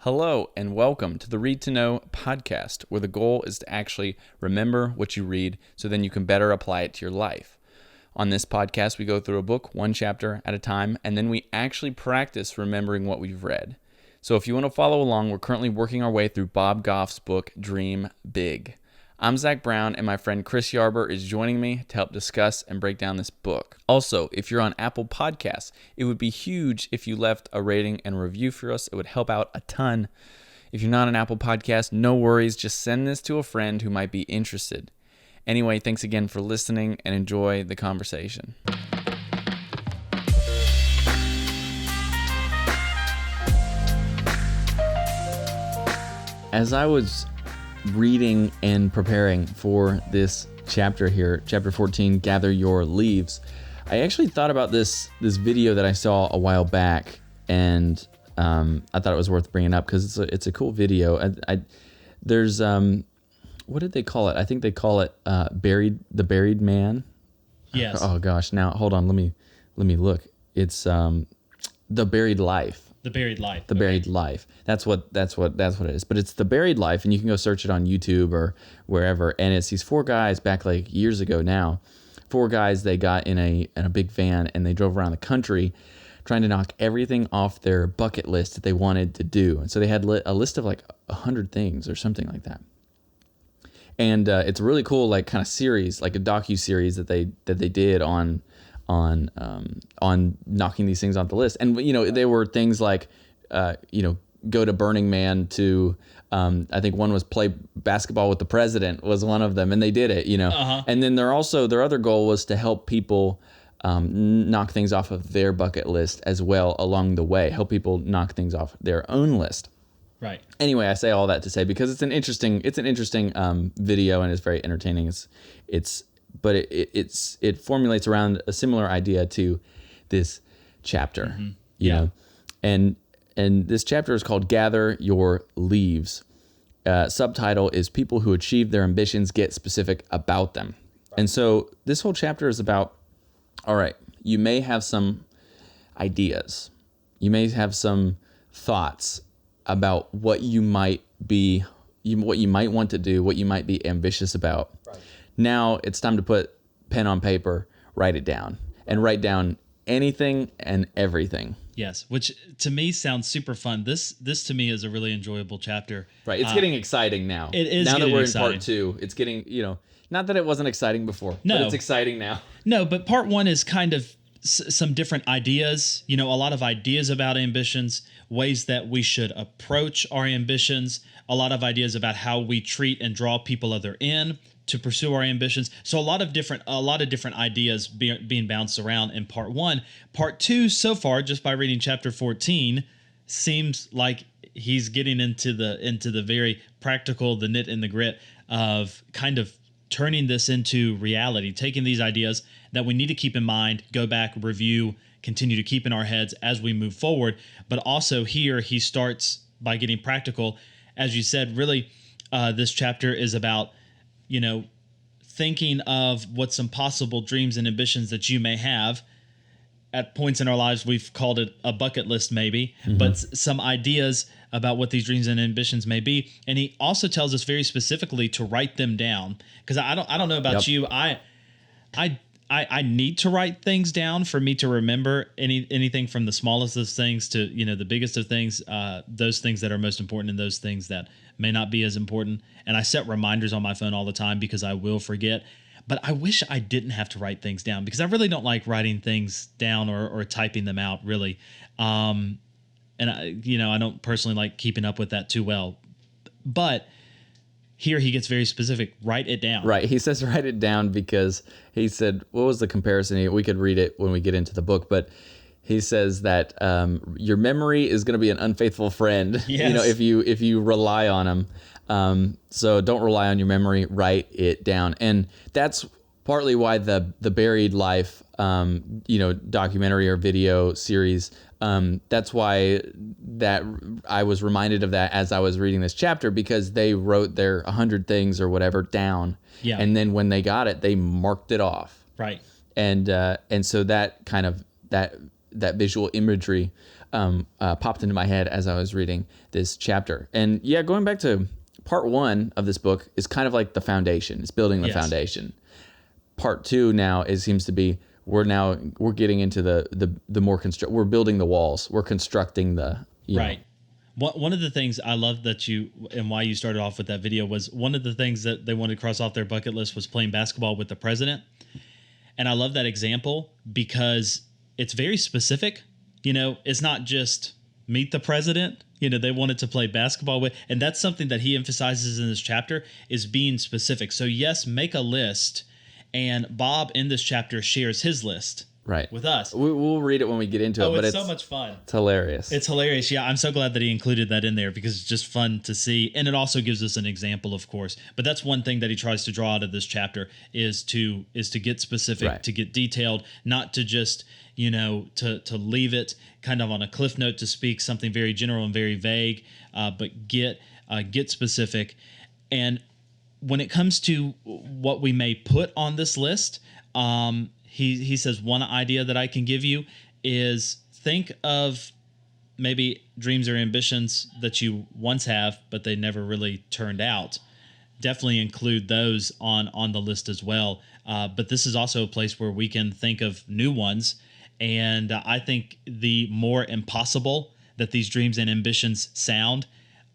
Hello and welcome to the Read to Know podcast, where the goal is to actually remember what you read so then you can better apply it to your life. On this podcast, we go through a book one chapter at a time, and then we actually practice remembering what we've read. So if you want to follow along, we're currently working our way through Bob Goff's book, Dream Big. I'm Zach Brown, and my friend Chris Yarber is joining me to help discuss and break down this book. Also, if you're on Apple Podcasts, it would be huge if you left a rating and review for us. It would help out a ton. If you're not on Apple Podcasts, no worries. Just send this to a friend who might be interested. Anyway, thanks again for listening and enjoy the conversation. As I was reading and preparing for this chapter here, chapter 14, Gather Your Leaves, I actually thought about this video that I saw a while back, and I thought it was worth bringing up because it's a cool video. There's what did they call it? I think they call it the Buried Man. Yes. Oh gosh, now hold on, let me look. It's The Buried Life. The Buried Life. The Buried Life. That's what it is. But it's The Buried Life, and you can go search it on YouTube or wherever. And it's these four guys back like years ago now. Four guys, they got in a big van and they drove around the country trying to knock everything off their bucket list that they wanted to do. And so they had a list of like 100 things or something like that. And it's a really cool like kind of series, like a docu-series that they did on knocking these things off the list. And, you know, they were things like, go to Burning Man to, I think one was play basketball with the president was one of them. And they did it, you know. Uh-huh. And then their other goal was to help people knock things off of their bucket list as well along the way, help people knock things off their own list. Right. Anyway, I say all that to say because it's an interesting video and it's very entertaining. But it formulates around a similar idea to this chapter, mm-hmm. you know, and this chapter is called Gather Your Leaves. Subtitle is People Who Achieve Their Ambitions Get Specific About Them. Right. And so this whole chapter is about, all right, you may have some ideas, you may have some thoughts about what you might want to do, what you might be ambitious about. Right. Now it's time to put pen on paper, write it down, and write down anything and everything. Yes, which to me sounds super fun. This to me is a really enjoyable chapter. Right, it's getting exciting now. It is now getting that we're exciting. In part two. It's getting, not that it wasn't exciting before, but it's exciting now. No, but part one is kind of some different ideas, a lot of ideas about ambitions, ways that we should approach our ambitions, a lot of ideas about how we treat and draw people other in to pursue our ambitions. So a lot of different ideas being bounced around in part one. Part two, so far, just by reading chapter 14, seems like he's getting into the very practical, the nit and the grit of kind of turning this into reality, taking these ideas that we need to keep in mind, go back, review, continue to keep in our heads as we move forward. But also here, he starts by getting practical. As you said, really, this chapter is about thinking of what some possible dreams and ambitions that you may have. At points in our lives, we've called it a bucket list maybe, mm-hmm. but some ideas about what these dreams and ambitions may be. And he also tells us very specifically to write them down. Because I don't know about you. I need to write things down for me to remember anything from the smallest of things to, the biggest of things, those things that are most important and those things that may not be as important. And I set reminders on my phone all the time because I will forget. But I wish I didn't have to write things down because I really don't like writing things down or typing them out, really. And I don't personally like keeping up with that too well. But here he gets very specific. Write it down. Right. He says write it down because he said, what was the comparison? We could read it when we get into the book, but he says that your memory is going to be an unfaithful friend. Yes. If you rely on him. So don't rely on your memory, write it down. And that's partly why the Buried Life, documentary or video series, that's why that I was reminded of that as I was reading this chapter, because they wrote their 100 things or whatever down. Yeah. And then when they got it, they marked it off. Right. And so that kind of, that visual imagery popped into my head as I was reading this chapter. And yeah, going back to part 1 of this book is kind of like the foundation. It's building the foundation. Part 2 now seems to be we're getting into the more we're building the walls. We're constructing the right. One of the things I love that and why you started off with that video was one of the things that they wanted to cross off their bucket list was playing basketball with the president. And I love that example because it's very specific. It's not just meet the president. They wanted to play basketball with, and that's something that he emphasizes in this chapter is being specific. So yes, make a list. And Bob in this chapter shares his list with us. We'll read it when we get into it. But it's so much fun. It's hilarious. It's hilarious. Yeah, I'm so glad that he included that in there because it's just fun to see. And it also gives us an example, of course. But that's one thing that he tries to draw out of this chapter is to get specific, to get detailed, not to just, to leave it kind of on a cliff note to speak something very general and very vague, but get specific. And when it comes to what we may put on this list, he says one idea that I can give you is think of maybe dreams or ambitions that you once have, but they never really turned out. Definitely include those on the list as well. But this is also a place where we can think of new ones. And I think the more impossible that these dreams and ambitions sound,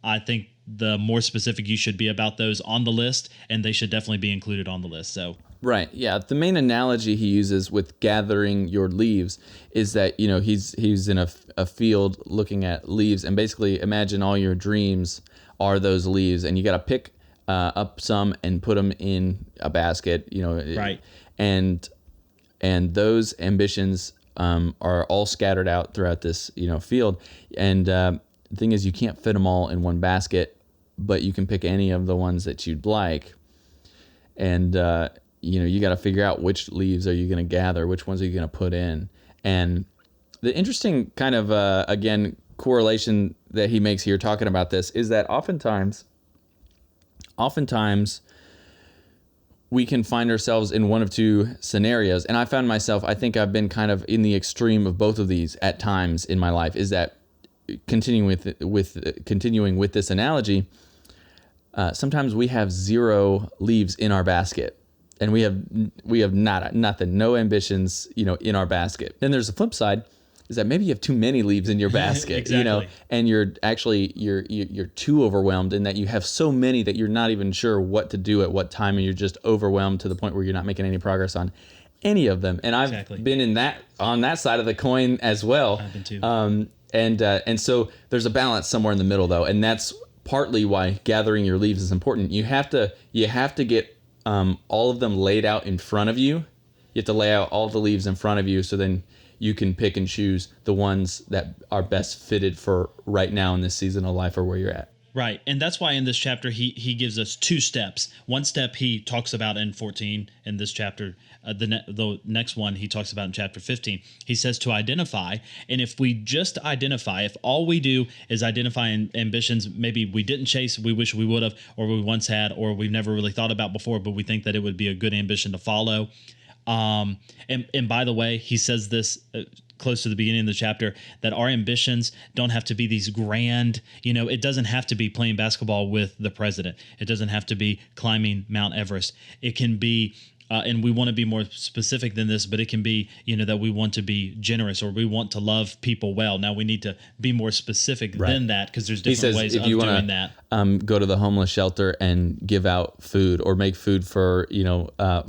I think the more specific you should be about those on the list, and they should definitely be included on the list. So right, yeah. The main analogy he uses with gathering your leaves is that he's in a field looking at leaves, and basically imagine all your dreams are those leaves, and you got to pick up some and put them in a basket. Right, and those ambitions are all scattered out throughout this field, and the thing is you can't fit them all in one basket, but you can pick any of the ones that you'd like, and you got to figure out which leaves are you going to gather, which ones are you going to put in. And the interesting kind of again correlation that he makes here talking about this is that oftentimes we can find ourselves in one of two scenarios, and I found myself, I think I've been kind of in the extreme of both of these at times in my life. Is that continuing with this analogy, sometimes we have 0 leaves in our basket, and we have nothing, no ambitions, in our basket. Then there's the flip side, is that maybe you have too many leaves in your basket, exactly. And you're too overwhelmed in that you have so many that you're not even sure what to do at what time, and you're just overwhelmed to the point where you're not making any progress on any of them. And I've been on that side of the coin as well. I've been too. And so there's a balance somewhere in the middle, though, and that's partly why gathering your leaves is important. You have to get all of them laid out in front of you. You have to lay out all the leaves in front of you, so then you can pick and choose the ones that are best fitted for right now in this season of life or where you're at. Right, and that's why in this chapter he gives us 2 steps. One step he talks about in 14 in this chapter. The next one he talks about in chapter 15. He says to identify, and if we just identify, if all we do is identify ambitions maybe we didn't chase, we wish we would have, or we once had, or we've never really thought about before, but we think that it would be a good ambition to follow. And by the way, he says this close to the beginning of the chapter, that our ambitions don't have to be these grand, it doesn't have to be playing basketball with the president. It doesn't have to be climbing Mount Everest. It can be, and we want to be more specific than this, but it can be, that we want to be generous, or we want to love people well. Now we need to be more specific than that, because there's different ways of doing that. Go to the homeless shelter and give out food, or make food for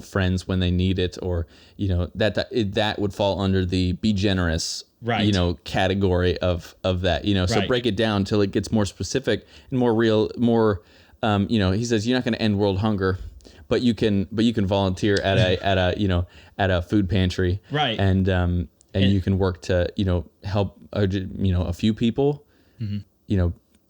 friends when they need it, or that would fall under the be generous category of that. So break it down till it gets more specific and more real. He says you're not going to end world hunger, but you can volunteer at a food pantry, right? And you can work to help a few people,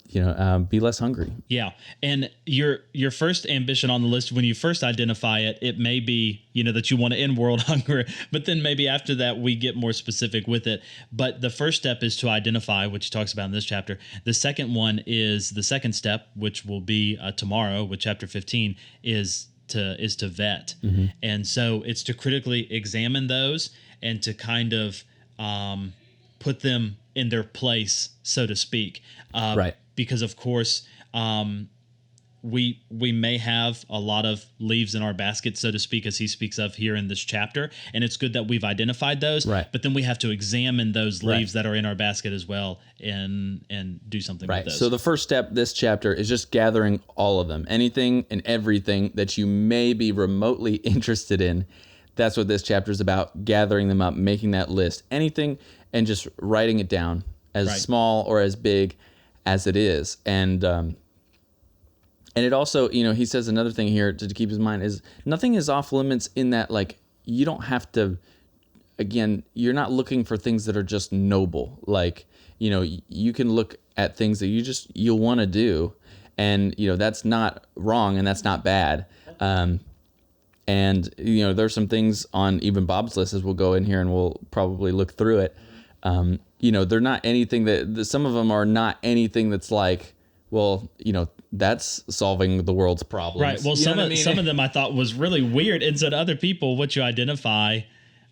be less hungry. Yeah, and your first ambition on the list, when you first identify it, it may be that you want to end world hunger, but then maybe after that we get more specific with it. But the first step is to identify, which he talks about in this chapter. The second one is the second step, which will be tomorrow with chapter 15, is to vet. And so it's to critically examine those and to kind of put them in their place, so to speak. Right. Because of course, we may have a lot of leaves in our basket, so to speak, as he speaks of here in this chapter, and it's good that we've identified those. Right. But then we have to examine those leaves that are in our basket as well, and do something with those. So the first step this chapter is just gathering all of them, anything and everything that you may be remotely interested in. That's what this chapter is about: gathering them up, making that list, anything, and just writing it down, as small or as big as it is, And it also, he says another thing here to keep in mind is nothing is off limits in that, like, you don't have to, again, you're not looking for things that are just noble. Like, you can look at things that you'll want to do, and, that's not wrong and that's not bad. And, there's some things on even Bob's list, as we'll go in here and we'll probably look through it. They're not anything some of them are not anything that's like, well, that's solving the world's problems. Right. Well, some of them I thought was really weird. And so to other people, what you identify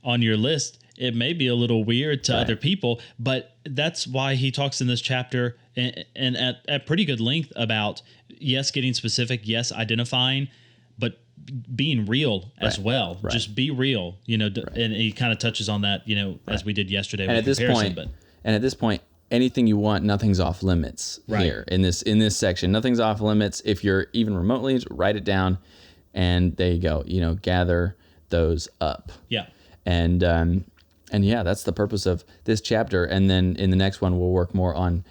on your list, it may be a little weird to other people, but that's why he talks in this chapter and at pretty good length about, yes, getting specific, yes, identifying, but being real as well. Right. Just be real, and he kind of touches on that, as we did yesterday. And with at this point, anything you want, nothing's off limits here in this section. Nothing's off limits. If you're even remotely, write it down, and there you go. Gather those up. Yeah. And that's the purpose of this chapter. And then in the next one, we'll work more on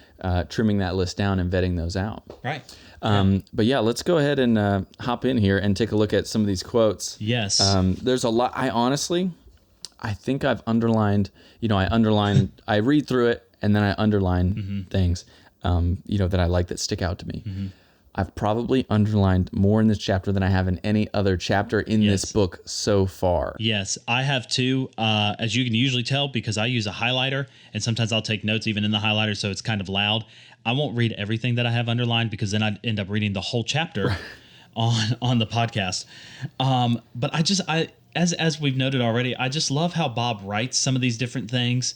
trimming that list down and vetting those out. Right. But yeah, let's go ahead and hop in here and take a look at some of these quotes. Yes. There's a lot. I think I've underlined. I read through it, and then I underline things, that I like that stick out to me. Mm-hmm. I've probably underlined more in this chapter than I have in any other chapter in this book so far. Yes, I have too, as you can usually tell, because I use a highlighter, and sometimes I'll take notes even in the highlighter, so it's kind of loud. I won't read everything that I have underlined, because then I'd end up reading the whole chapter on the podcast. But as we've noted already, I just love how Bob writes some of these different things.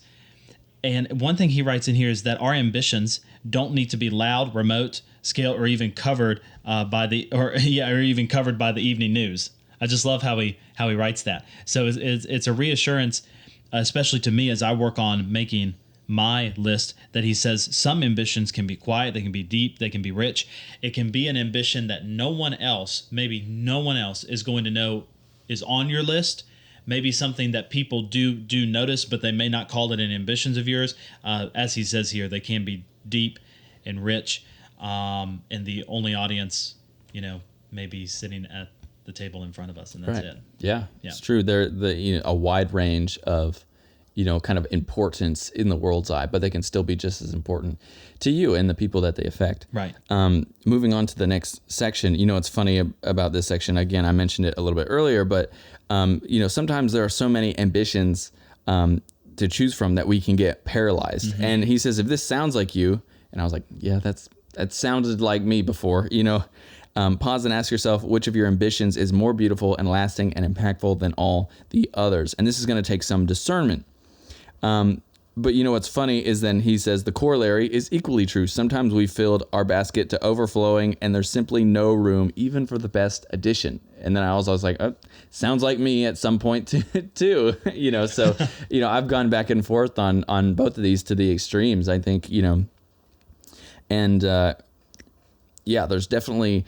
And one thing he writes in here is that our ambitions don't need to be loud, remote, scale, or even covered by the evening news. I just love how he writes that. So it's a reassurance, especially to me as I work on making my list, that he says some ambitions can be quiet, they can be deep, they can be rich. It can be an ambition that maybe no one else is going to know is on your list. Maybe something that people do notice, but they may not call it an ambitions of yours. As he says here, they can be deep and rich, and the only audience, may be sitting at the table in front of us, and that's it. Yeah, it's true. They're a wide range of, kind of importance in the world's eye, but they can still be just as important to you and the people that they affect. Right. Moving on to the next section, it's funny about this section. Again, I mentioned it a little bit earlier, but sometimes there are so many ambitions to choose from that we can get paralyzed. Mm-hmm. And he says, if this sounds like you, and I was like, yeah, that sounded like me before, pause and ask yourself which of your ambitions is more beautiful and lasting and impactful than all the others. And this is going to take some discernment. But what's funny is then he says the corollary is equally true. Sometimes we filled our basket to overflowing and there's simply no room even for the best addition. And then I was like, oh, sounds like me at some point too. So, I've gone back and forth on both of these to the extremes, I think, and, there's definitely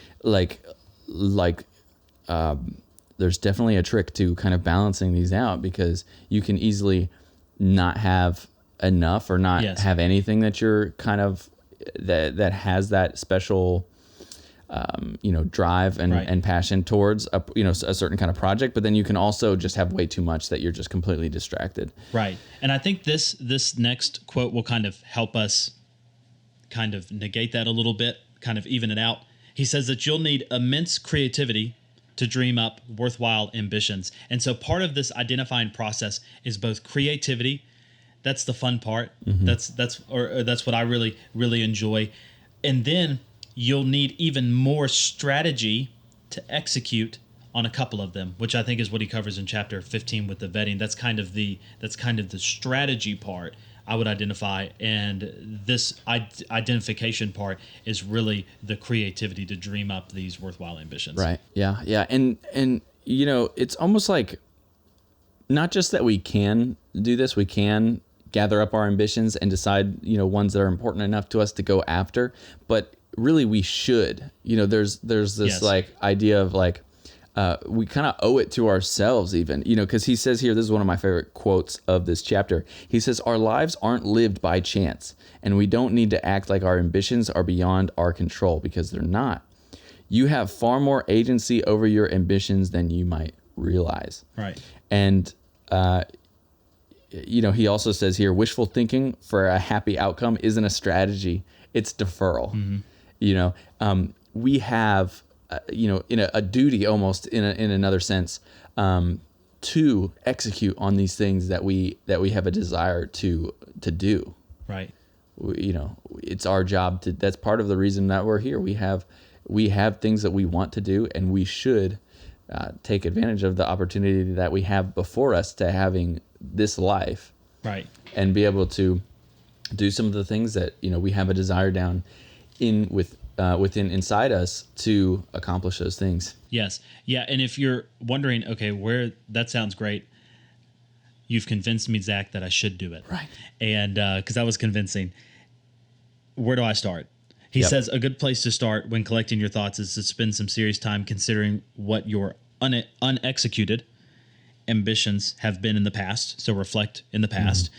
there's definitely a trick to kind of balancing these out, because you can easily not have enough or not have anything that you're kind of that has that special drive and passion towards a certain kind of project, but then you can also just have way too much that you're just completely distracted. Right. And I think this next quote will kind of help us kind of negate that a little bit, kind of even it out. He says that you'll need immense creativity to dream up worthwhile ambitions. And so part of this identifying process is both creativity. That's the fun part. Mm-hmm. That's what I really, really enjoy. And then you'll need even more strategy to execute on a couple of them, which I think is what he covers in chapter 15 with the vetting. That's kind of the strategy part. I would identify. And this identification part is really the creativity to dream up these worthwhile ambitions. Right. Yeah. Yeah. And it's almost like not just that we can do this, we can gather up our ambitions and decide, ones that are important enough to us to go after, but really we should. There's this Yes. like idea of like, we kind of owe it to ourselves even, because he says here, this is one of my favorite quotes of this chapter. He says, our lives aren't lived by chance, and we don't need to act like our ambitions are beyond our control, because they're not. You have far more agency over your ambitions than you might realize. Right. And, he also says here, wishful thinking for a happy outcome isn't a strategy, it's deferral. Mm-hmm. We have, in a duty almost in another sense, to execute on these things that we have a desire to do. Right. It's our job to. That's part of the reason that we're here. We have things that we want to do, and we should take advantage of the opportunity that we have before us to having this life. Right. And be able to do some of the things that we have a desire down within inside us to accomplish those things. Yes. Yeah. And if you're wondering, okay, where that sounds great, you've convinced me, Zach, that I should do it. Right. And because that was convincing. Where do I start? He Yep. says a good place to start when collecting your thoughts is to spend some serious time considering what your unexecuted ambitions have been in the past. So reflect in the past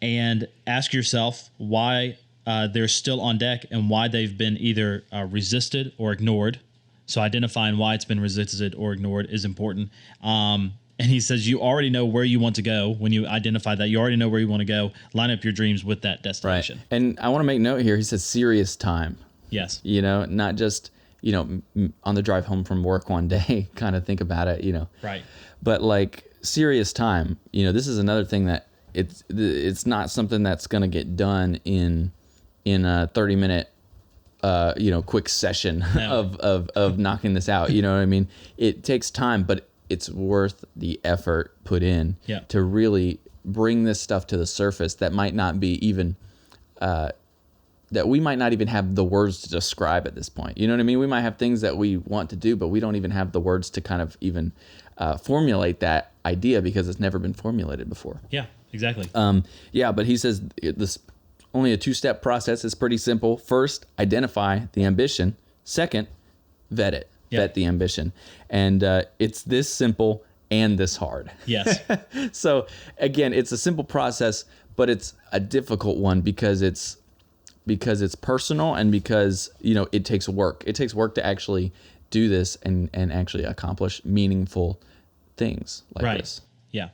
and ask yourself why they're still on deck and why they've been either resisted or ignored. So identifying why it's been resisted or ignored is important. And he says you already know where you want to go. When you identify that, you already know where you want to go. Line up your dreams with that destination. Right. And I want to make note here, he says serious time. Yes. Not just, on the drive home from work one day, kind of think about it, Right. But like serious time, this is another thing that it's not something that's going to get done in a 30-minute, quick session of knocking this out. You know what I mean? It takes time, but it's worth the effort put in to really bring this stuff to the surface that might not be even, that we might not even have the words to describe at this point. You know what I mean? We might have things that we want to do, but we don't even have the words to kind of even formulate that idea because it's never been formulated before. Yeah, exactly. But he says this only a 2-step process. It's pretty simple. First, identify the ambition. Second, vet it. Yep. Vet the ambition. And it's this simple and this hard. Yes. So again, it's a simple process, but it's a difficult one because it's personal and because, it takes work. It takes work to actually do this and actually accomplish meaningful things like this. Yeah.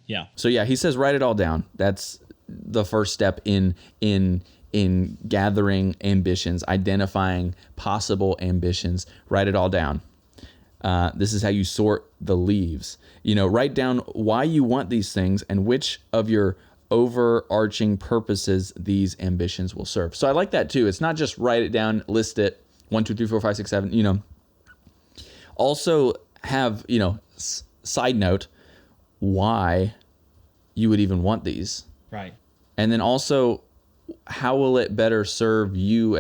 Yeah. So he says write it all down. That's the first step in gathering ambitions, identifying possible ambitions. Write it all down. This is how you sort the leaves. Write down why you want these things and which of your overarching purposes these ambitions will serve. So I like that too. It's not just write it down, list it, 1, 2, 3, 4, 5, 6, 7, Also have, side note, why you would even want these. Right. And then also, how will it better serve you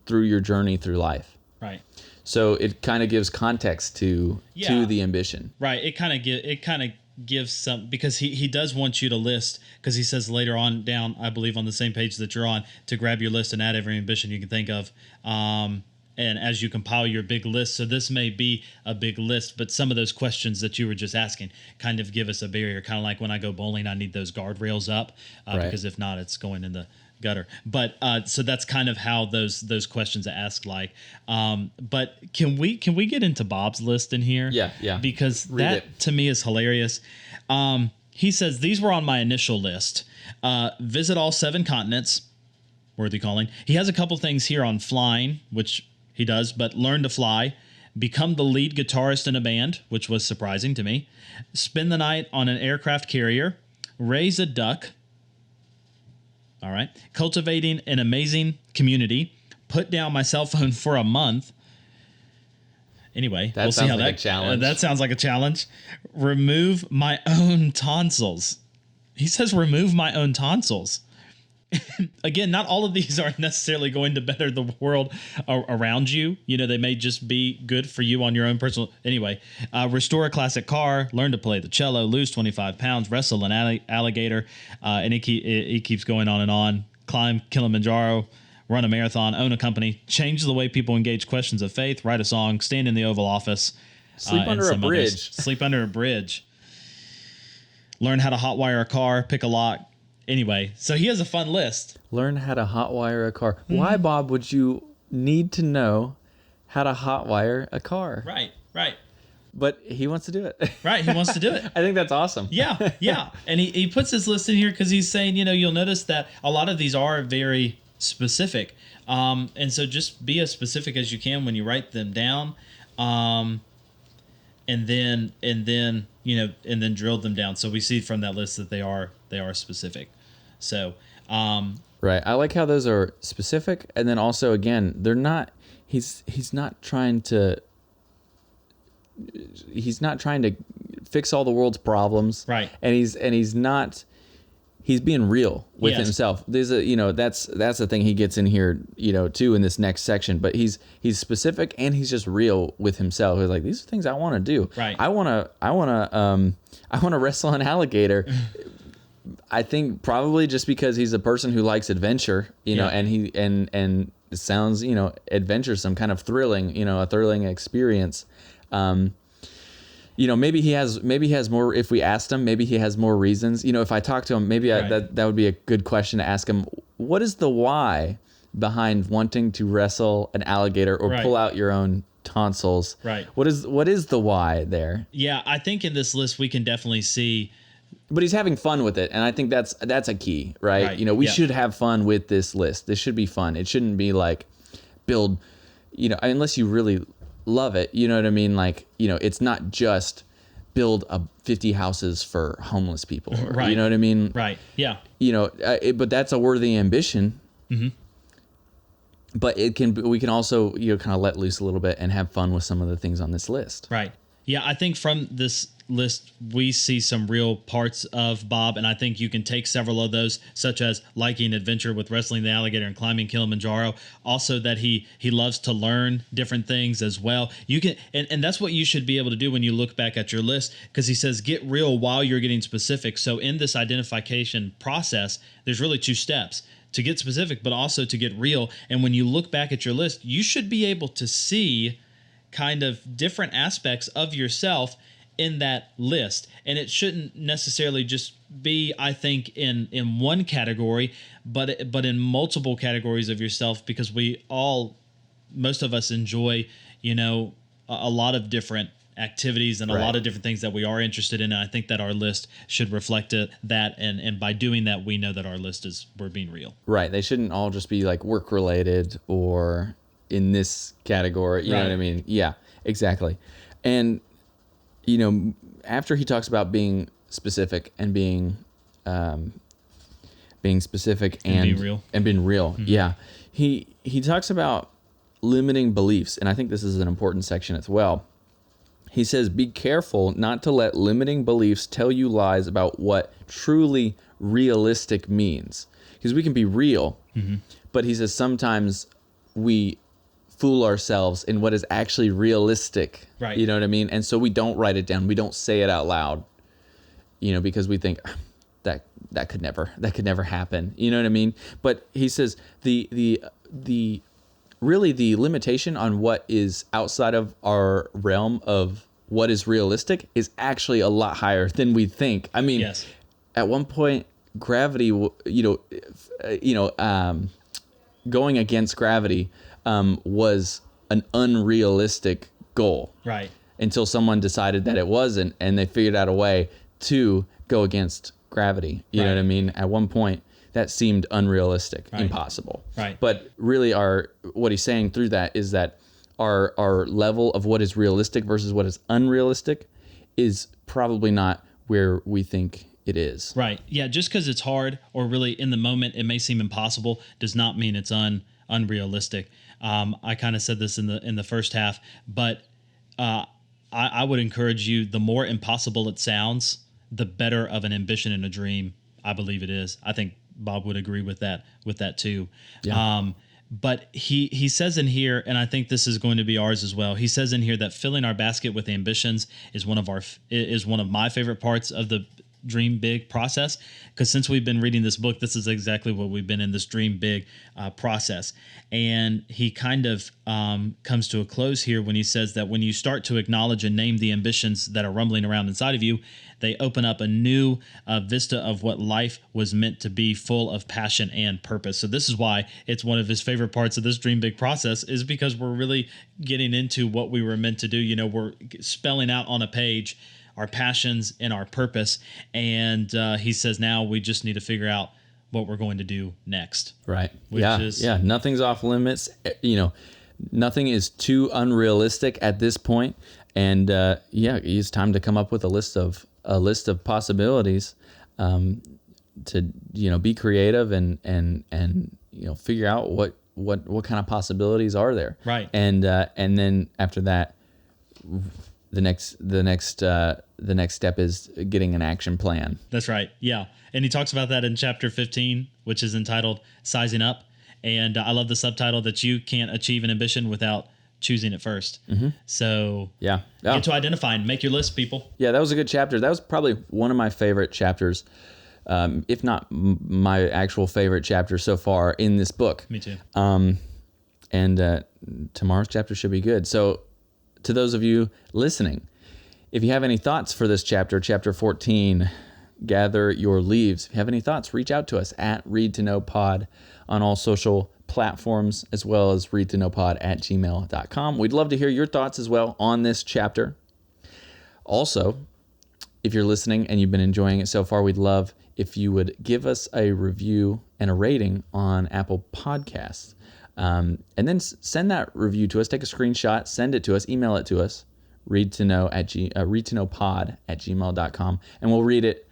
through your journey through life? Right. So it kind of gives context to the ambition. Right. It kind of gives some, because he does want you to list, because he says later on down, I believe on the same page that you're on, to grab your list and add every ambition you can think of. And as you compile your big list, so this may be a big list, but some of those questions that you were just asking kind of give us a barrier. Kind of like when I go bowling, I need those guardrails up because if not, it's going in the gutter. But so that's kind of how those questions are asked like. But can we get into Bob's list in here? Yeah. Because to me is hilarious. He says these were on my initial list. Visit all 7 continents. Worthy calling. He has a couple things here on flying, which he does, but learn to fly, become the lead guitarist in a band, which was surprising to me, spend the night on an aircraft carrier, raise a duck, all right, cultivating an amazing community, put down my cell phone for a month. Anyway, we'll see how that sounds like a challenge. Remove my own tonsils. He says remove my own tonsils. Again, not all of these are necessarily going to better the world around you. You know, they may just be good for you on your own personal. Anyway, restore a classic car, learn to play the cello, lose 25 pounds, wrestle an alligator, and it keeps going on and on. Climb Kilimanjaro, run a marathon, own a company, change the way people engage questions of faith, write a song, stand in the Oval Office, Sleep under a bridge. Sleep under a bridge. Learn how to hotwire a car, pick a lock. Anyway, so he has a fun list. Learn how to hotwire a car. Why, Bob, would you need to know how to hotwire a car? Right. But he wants to do it. Right, he wants to do it. I think that's awesome. Yeah. And he puts his list in here because he's saying, you know, you'll notice that a lot of these are very specific. And so just be as specific as you can when you write them down. And then drill them down. So we see from that list that they are specific. So, right. I like how those are specific, and then also again, they're not. He's not trying to fix all the world's problems. Right. And he's not. He's being real with Yes. himself. There's that's the thing he gets in here, too, in this next section. But he's specific, and he's just real with himself. He's like, these are things I want to do. Right. I want to wrestle an alligator. I think probably just because he's a person who likes adventure, and he and it sounds, adventuresome, kind of thrilling, a thrilling experience. Maybe he has more. If we asked him, maybe he has more reasons. If I talk to him, maybe Right. that would be a good question to ask him. What is the why behind wanting to wrestle an alligator or Right. pull out your own tonsils? Right. What is the why there? yeah, I think in this list we can definitely see. But he's having fun with it, and I think that's a key, right? Right, We yeah. should have fun with this list. This should be fun. It shouldn't be like build, unless you really love it. You know what I mean? Like, it's not just build 50 houses for homeless people. Or, Right. You know what I mean? Right. Yeah. But that's a worthy ambition. Mm-hmm. But we can also kind of let loose a little bit and have fun with some of the things on this list. Right. Yeah, I think from this list we see some real parts of Bob, and I think you can take several of those, such as liking adventure with wrestling the alligator and climbing Kilimanjaro. Also, that he loves to learn different things as well. You can, and that's what you should be able to do when you look back at your list, because he says get real while you're getting specific. So in this identification process, there's really two steps: to get specific, but also to get real. And when you look back at your list, you should be able to see kind of different aspects of yourself in that list. And it shouldn't necessarily just be, I think, in one category, but in multiple categories of yourself, because most of us enjoy, a lot of different activities and a Right. lot of different things that we are interested in. And I think that our list should reflect that. And by doing that, we know that our list we're being real. Right. They shouldn't all just be like work related or in this category. You know what I mean? Yeah, exactly. And, after he talks about being specific and being specific and being real. Mm-hmm. Yeah. He talks about limiting beliefs. And I think this is an important section as well. He says, be careful not to let limiting beliefs tell you lies about what truly realistic means. Because we can be real, but he says sometimes we fool ourselves in what is actually realistic. Right. You know what I mean? And so we don't write it down. We don't say it out loud, because we think that could never happen. You know what I mean? But he says the limitation on what is outside of our realm of what is realistic is actually a lot higher than we think. I mean, Yes. At one point, gravity, going against gravity was an unrealistic goal. Right. Until someone decided that it wasn't, and they figured out a way to go against gravity. You know Right. what I mean? At one point, that seemed unrealistic, Right. impossible. Right. But really, what he's saying through that is that our level of what is realistic versus what is unrealistic is probably not where we think it is. Right. Yeah. Just because it's hard, or really in the moment it may seem impossible, does not mean it's unrealistic. I kind of said this in the first half, but I would encourage you: the more impossible it sounds, the better of an ambition and a dream I believe it is. I think Bob would agree with that too. Yeah. But he says in here, and I think this is going to be ours as well. He says in here that filling our basket with ambitions is one of my favorite parts of the dream big process, because since we've been reading this book, this is exactly what we've been in, this dream big process. And he kind of comes to a close here when he says that when you start to acknowledge and name the ambitions that are rumbling around inside of you, they open up a new vista of what life was meant to be, full of passion and purpose. So this is why it's one of his favorite parts of this dream big process, is because we're really getting into what we were meant to do. We're spelling out on a page our passions and our purpose. And he says now we just need to figure out what we're going to do next. Right. Yeah. Nothing's off limits. Nothing is too unrealistic at this point. And it's time to come up with a list of possibilities to be creative and figure out what kind of possibilities are there. Right. And then after that, the next step is getting an action plan. That's right. Yeah. And he talks about that in chapter 15, which is entitled Sizing Up. And I love the subtitle that you can't achieve an ambition without choosing it first. Mm-hmm. So get to identify and make your list, people. Yeah, that was a good chapter. That was probably one of my favorite chapters, if not my actual favorite chapter so far in this book. Me too. And tomorrow's chapter should be good. So to those of you listening, if you have any thoughts for this chapter 14, gather your leaves. If you have any thoughts, reach out to us at Read to Know Pod on all social platforms, as well as readtoknowpod@gmail.com. We'd love to hear your thoughts as well on this chapter. Also, if you're listening and you've been enjoying it so far, we'd love if you would give us a review and a rating on Apple Podcasts. And then send that review to us. Take a screenshot, send it to us, email it to us, readtoknowpod@gmail.com, and we'll read it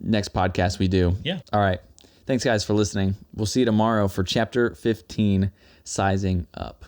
next podcast we do. Yeah. All right. Thanks, guys, for listening. We'll see you tomorrow for chapter 15, Sizing Up.